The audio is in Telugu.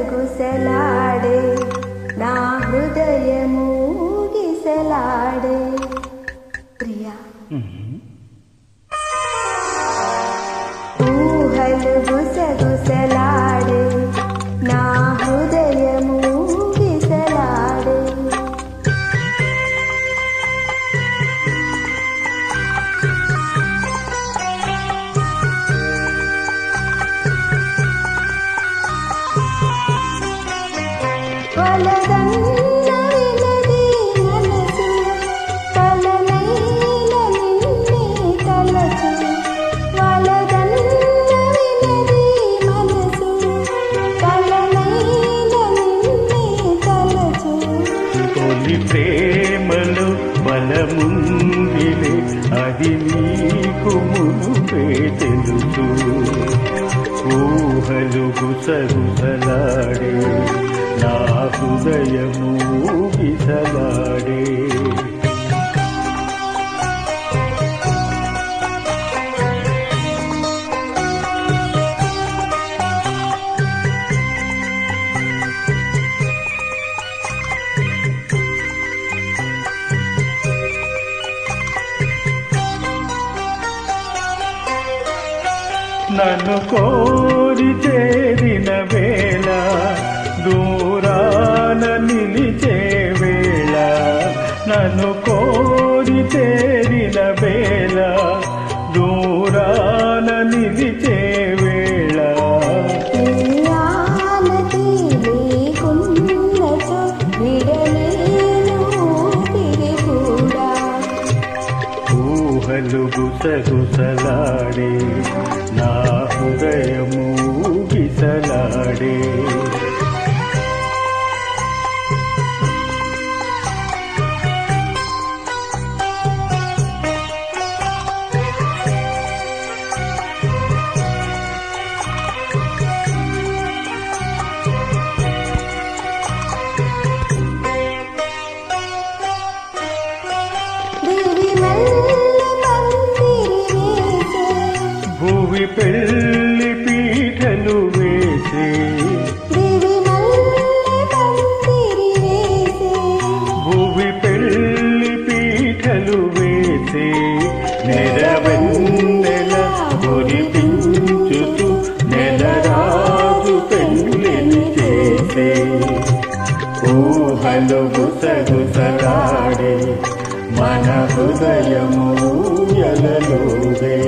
గుసగుసలాడే నా హృదయము గిసలాడే ప్రియా ఊహలు గుసగుసలాడే నా హృదయము గిసలాడే వలదన్న వినది మనసు తలనైన నిన్నే తలచు వలదన్న వినది మనసు తలనైన నిన్నే తలచు తొలి ప్రేమలో బలముందిలే అది నీకు మునుపే తెలుసు ఊహలు గుసగుసలాడే నా హృదయము గిసలాడే నన్ను కోరి చేరిన వేళ దూరాన నిలిచే వేళ నన్ను కోరి చేరిన వేళ దూరాన నిలిచే వేళ ఆనతి లేకున్నచో విడలేను ఊపిరి కూడా ఊహలు గుసగుసలాడే నా హృదయము గిసలాడే భూవి పెళ్లి పీఠలు వేసే భూవి పెళ్లి పీఠలు వేసే నెరవెన్నెల కురిపించుతూ నెలరాజు పెళ్లిని చేసే ఊహలు గుసగుసలాడే మన హృదయము ఎలలోదే